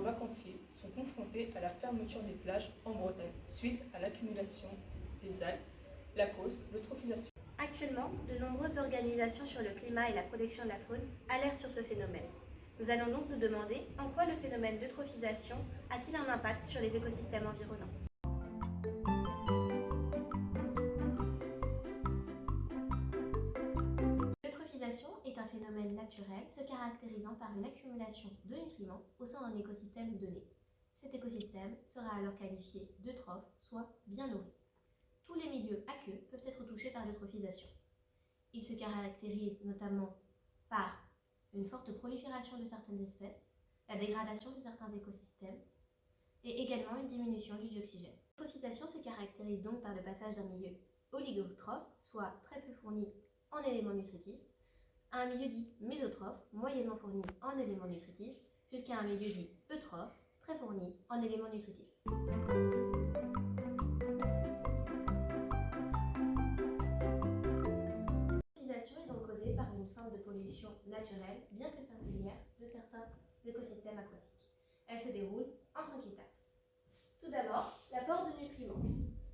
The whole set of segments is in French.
nombreux vacanciers sont confrontés à la fermeture des plages en Bretagne suite à l'accumulation des algues. La cause, l'eutrophisation. Actuellement, de nombreuses organisations sur le climat et la protection de la faune alertent sur ce phénomène. Nous allons donc nous demander en quoi le phénomène d'eutrophisation a-t-il un impact sur les écosystèmes environnants. L'eutrophisation est un phénomène naturel se caractérisant par une accumulation de nutriments au sein d'un écosystème donné. Cet écosystème sera alors qualifié d'eutrophe, soit bien nourri. Tous les milieux aqueux peuvent être touchés par l'eutrophisation. Il se caractérise notamment par une forte prolifération de certaines espèces, la dégradation de certains écosystèmes et également une diminution du dioxygène. L'eutrophisation se caractérise donc par le passage d'un milieu oligotrophe, soit très peu fourni en éléments nutritifs, à un milieu dit mésotrophe, moyennement fourni en éléments nutritifs, jusqu'à un milieu dit eutrophe, très fourni en éléments nutritifs. L'eutrophisation est donc causée par une forme de pollution naturelle, bien que singulière, de certains écosystèmes aquatiques. Elle se déroule en 5 étapes. Tout d'abord, l'apport de nutriments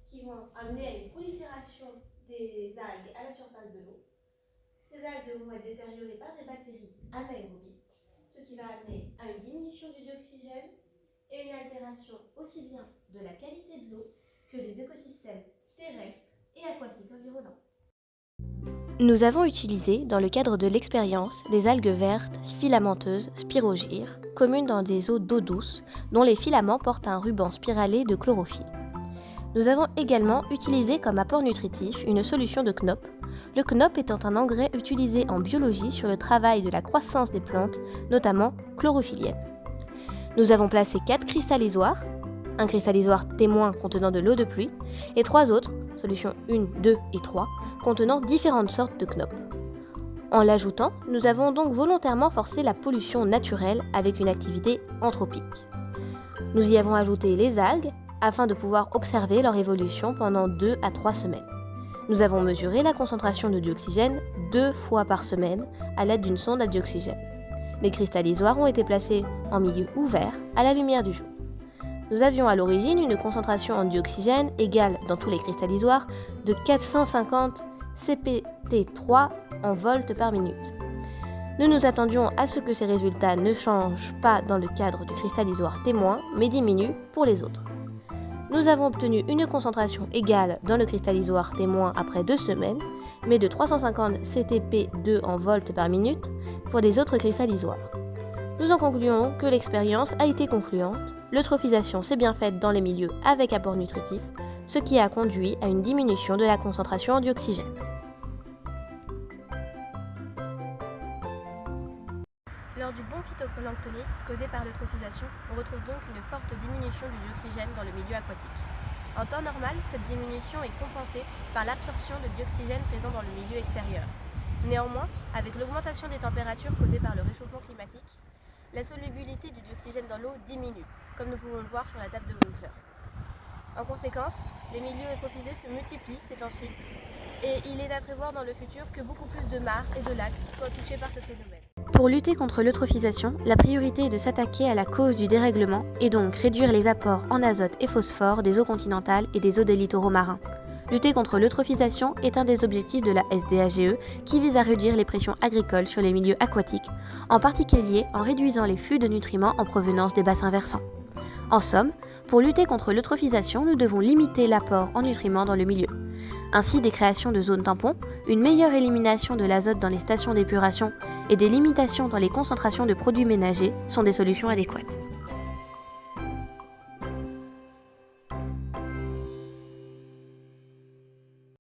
qui vont amener à une prolifération des algues à la surface de l'eau. Ces algues vont être détériorées par des bactéries anaérobies, ce qui va amener à une diminution du dioxygène et une altération aussi bien de la qualité de l'eau que des écosystèmes terrestres et aquatiques environnants. Nous avons utilisé, dans le cadre de l'expérience, des algues vertes filamenteuses spirogyres, communes dans des eaux d'eau douce, dont les filaments portent un ruban spiralé de chlorophylle. Nous avons également utilisé comme apport nutritif une solution de KNOP, le KNOP étant un engrais utilisé en biologie sur le travail de la croissance des plantes, notamment chlorophylliennes. Nous avons placé 4 cristallisoires, un cristallisoire témoin contenant de l'eau de pluie, et 3 autres, solutions 1, 2 et 3, contenant différentes sortes de KNOP. En l'ajoutant, nous avons donc volontairement forcé la pollution naturelle avec une activité anthropique. Nous y avons ajouté les algues afin de pouvoir observer leur évolution pendant 2 à 3 semaines. Nous avons mesuré la concentration de dioxygène 2 fois par semaine à l'aide d'une sonde à dioxygène. Les cristallisoires ont été placés en milieu ouvert à la lumière du jour. Nous avions à l'origine une concentration en dioxygène égale dans tous les cristallisoires de 450 CPT3 en volts par minute. Nous nous attendions à ce que ces résultats ne changent pas dans le cadre du cristallisoire témoin, mais diminuent pour les autres. Nous avons obtenu une concentration égale dans le cristallisoire témoin après 2 semaines, mais de 350 CTP2 en volts par minute pour les autres cristallisoires. Nous en concluons que l'expérience a été concluante. L'eutrophisation s'est bien faite dans les milieux avec apport nutritif, ce qui a conduit à une diminution de la concentration en dioxygène. Lors du bond phytoplanctonique causé par l'eutrophisation, on retrouve donc une forte diminution du dioxygène dans le milieu aquatique. En temps normal, cette diminution est compensée par l'absorption de dioxygène présent dans le milieu extérieur. Néanmoins, avec l'augmentation des températures causées par le réchauffement climatique, la solubilité du dioxygène dans l'eau diminue, comme nous pouvons le voir sur la table de Winkler. En conséquence, les milieux eutrophisés se multiplient ces temps-ci, et il est à prévoir dans le futur que beaucoup plus de mares et de lacs soient touchés par ce phénomène. Pour lutter contre l'eutrophisation, la priorité est de s'attaquer à la cause du dérèglement et donc réduire les apports en azote et phosphore des eaux continentales et des eaux des littoraux marins. Lutter contre l'eutrophisation est un des objectifs de la SDAGE qui vise à réduire les pressions agricoles sur les milieux aquatiques, en particulier en réduisant les flux de nutriments en provenance des bassins versants. En somme, pour lutter contre l'eutrophisation, nous devons limiter l'apport en nutriments dans le milieu. Ainsi, des créations de zones tampons, une meilleure élimination de l'azote dans les stations d'épuration et des limitations dans les concentrations de produits ménagers sont des solutions adéquates.